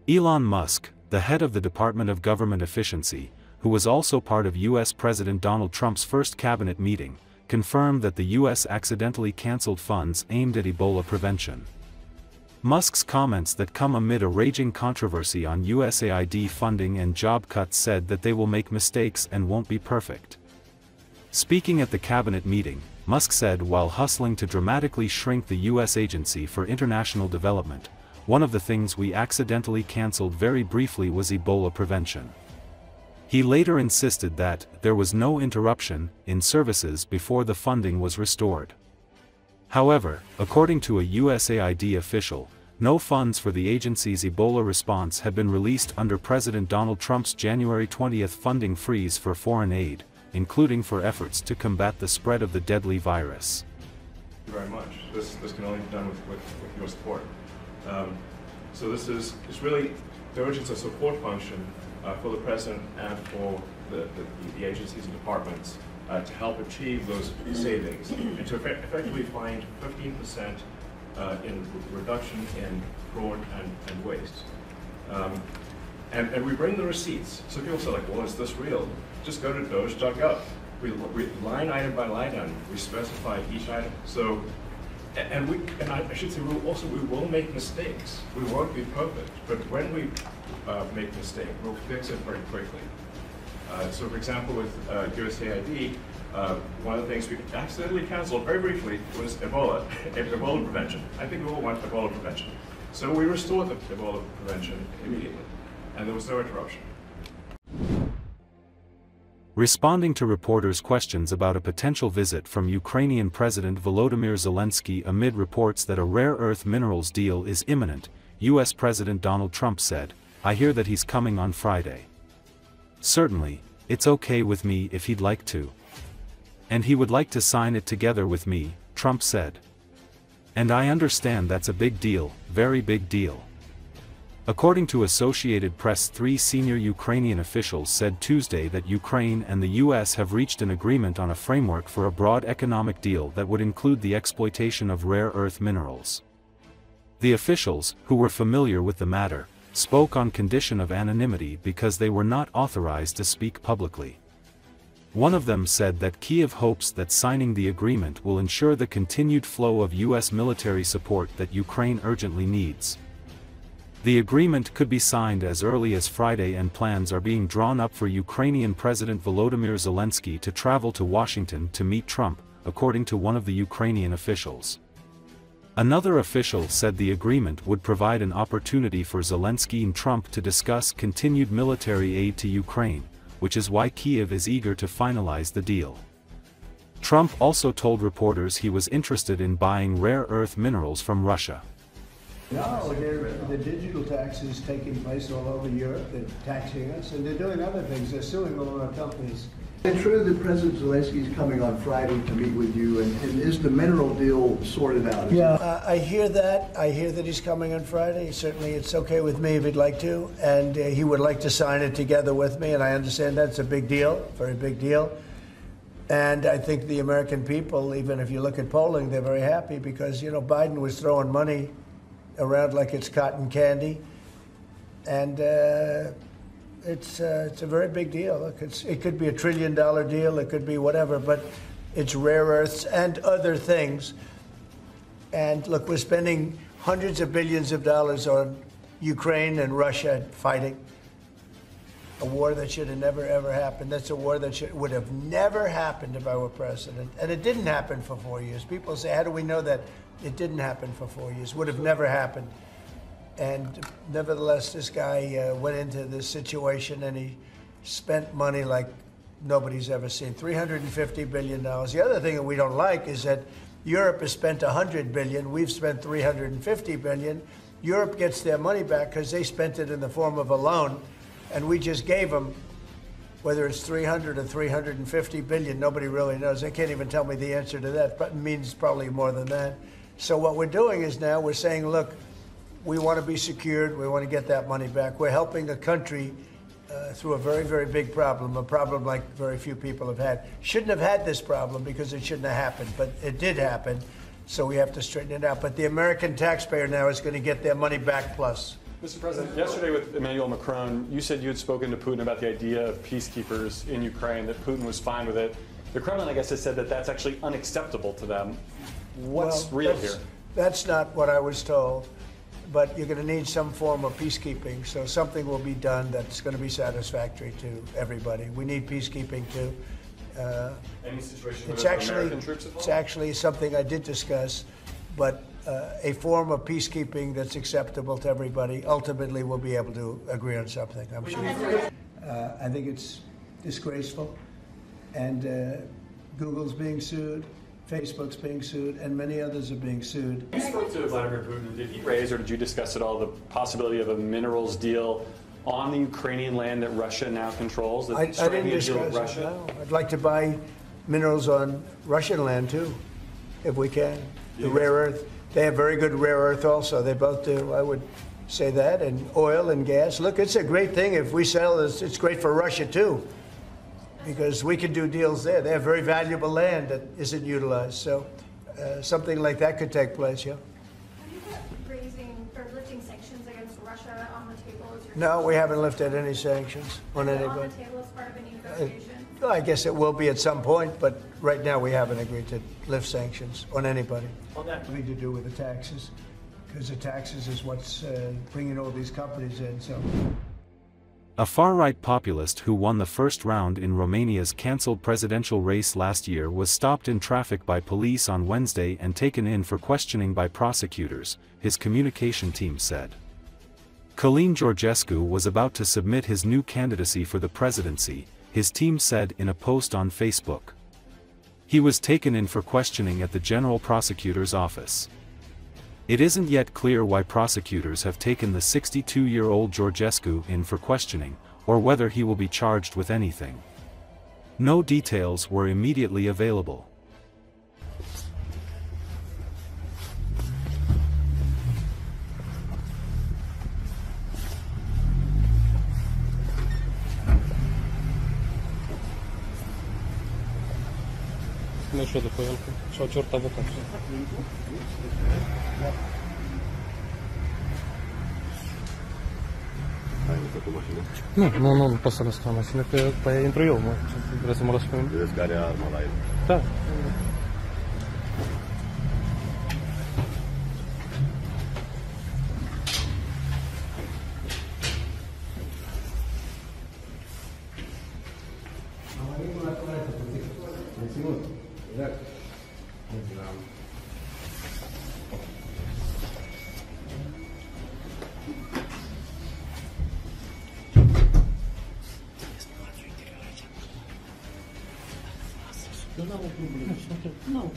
Elon Musk, the head of the Department of Government Efficiency, who was also part of U.S. President Donald Trump's first cabinet meeting, confirmed that the U.S. accidentally canceled funds aimed at Ebola prevention. Musk's comments that come amid a raging controversy on USAID funding and job cuts said that they will make mistakes and won't be perfect. Speaking at the cabinet meeting, Musk said while hustling to dramatically shrink the U.S. Agency for International Development, one of the things we accidentally canceled very briefly was Ebola prevention. He later insisted that there was no interruption in services before the funding was restored. However, according to a USAID official, no funds for the agency's Ebola response had been released under President Donald Trump's January 20 funding freeze for foreign aid, including for efforts to combat the spread of the deadly virus. Thank you very much. This can only be done with your support. So this is really the urgent support function for the President and for the agencies and departments to help achieve those savings and to effectively find 15% in reduction in fraud and waste. And we bring the receipts. So people say, like, well, is this real? Just go to doge.gov. We line item by line item, we specify each item. So, and I should say, we will make mistakes. We won't be perfect, but when we make a mistake, we'll fix it very quickly. So, for example, with USAID, one of the things we accidentally canceled very briefly was Ebola prevention. I think we all want Ebola prevention. So we restored the Ebola prevention immediately, and there was no interruption. Responding to reporters' questions about a potential visit from Ukrainian President Volodymyr Zelensky amid reports that a rare earth minerals deal is imminent, U.S. President Donald Trump said, "I hear that he's coming on Friday. Certainly, it's okay with me if he'd like to. And he would like to sign it together with me," Trump said. "And I understand that's a big deal, very big deal." According to Associated Press, 3 senior Ukrainian officials said Tuesday that Ukraine and the U.S. have reached an agreement on a framework for a broad economic deal that would include the exploitation of rare earth minerals. The officials, who were familiar with the matter, spoke on condition of anonymity because they were not authorized to speak publicly. One of them said that Kiev hopes that signing the agreement will ensure the continued flow of U.S. military support that Ukraine urgently needs. The agreement could be signed as early as Friday, and plans are being drawn up for Ukrainian President Volodymyr Zelensky to travel to Washington to meet Trump, according to one of the Ukrainian officials. Another official said the agreement would provide an opportunity for Zelensky and Trump to discuss continued military aid to Ukraine, which is why Kyiv is eager to finalize the deal. Trump also told reporters he was interested in buying rare earth minerals from Russia. No, the digital tax is taking place all over Europe. They're taxing us, and they're doing other things. They're suing all our companies. Is it true that President Zelensky is coming on Friday to meet with you, and is the mineral deal sorted out? Yeah, I hear that. I hear that he's coming on Friday. Certainly, it's okay with me if he'd like to, and he would like to sign it together with me, and I understand that's a big deal, very big deal. And I think the American people, even if you look at polling, they're very happy because, you know, Biden was throwing money around like it's cotton candy, and it's a very big deal. Look, it could be $1 trillion deal, it could be whatever, but it's rare earths and other things. And look, we're spending hundreds of billions of dollars on Ukraine and Russia fighting a war that should have never ever happened. That's a war that would have never happened if I were president, and it didn't happen for 4 years. People say, how do we know that? It didn't happen for 4 years, would have never happened. And nevertheless, this guy went into this situation and he spent money like nobody's ever seen, $350 billion. The other thing that we don't like is that Europe has spent $100 billion, we've spent $350 billion. Europe gets their money back because they spent it in the form of a loan, and we just gave them, whether it's 300 or 350 billion, nobody really knows. They can't even tell me the answer to that, but it means probably more than that. So what we're doing is now we're saying, look, we want to be secured. We want to get that money back. We're helping a country through a very, very big problem, a problem like very few people have had. Shouldn't have had this problem because it shouldn't have happened, but it did happen. So we have to straighten it out. But the American taxpayer now is going to get their money back plus. Mr. President, yesterday with Emmanuel Macron, you said you had spoken to Putin about the idea of peacekeepers in Ukraine, that Putin was fine with it. The Kremlin, I guess, has said that that's actually unacceptable to them. What's real here? That's not what I was told, but you're going to need some form of peacekeeping, so something will be done that's going to be satisfactory to everybody. We need peacekeeping too. Any situation It's with actually, American troops involved? it's actually something I did discuss, but a form of peacekeeping that's acceptable to everybody. Ultimately, we'll be able to agree on something, I'm sure. I think it's disgraceful, and Google's being sued, Facebook's being sued, and many others are being sued. You spoke to Vladimir Putin. Did he raise, or did you discuss at all, the possibility of a minerals deal on the Ukrainian land that Russia now controls? I didn't discuss it, no. I'd like to buy minerals on Russian land, too, if we can. The rare earth. They have very good rare earth also. They both do, I would say that, and oil and gas. Look, it's a great thing if we sell this. It's great for Russia, too, because we can do deals there. They have very valuable land that isn't utilized. So something like that could take place, yeah. Have you put raising or lifting sanctions against Russia on the table? No, we haven't lifted any sanctions on anybody. On the table as part of a negotiation? I guess it will be at some point, but right now we haven't agreed to lift sanctions on anybody. On that, nothing to do with the taxes, because the taxes is what's bringing all these companies in. So, a far-right populist who won the first round in Romania's cancelled presidential race last year was stopped in traffic by police on Wednesday and taken in for questioning by prosecutors, his communication team said. Călin Georgescu was about to submit his new candidacy for the presidency, his team said in a post on Facebook. He was taken in for questioning at the General Prosecutor's office. It isn't yet clear why prosecutors have taken the 62-year-old Georgescu in for questioning, or whether he will be charged with anything. No details were immediately available. Nu știu după el, și-au cerut avocatul. Nu pot să lăs la mașină, că pe aia intru eu, mă. Vreau să mă las pe mine. Vedeți care are arma la el? Da. Eu n-am o problemă. Nu.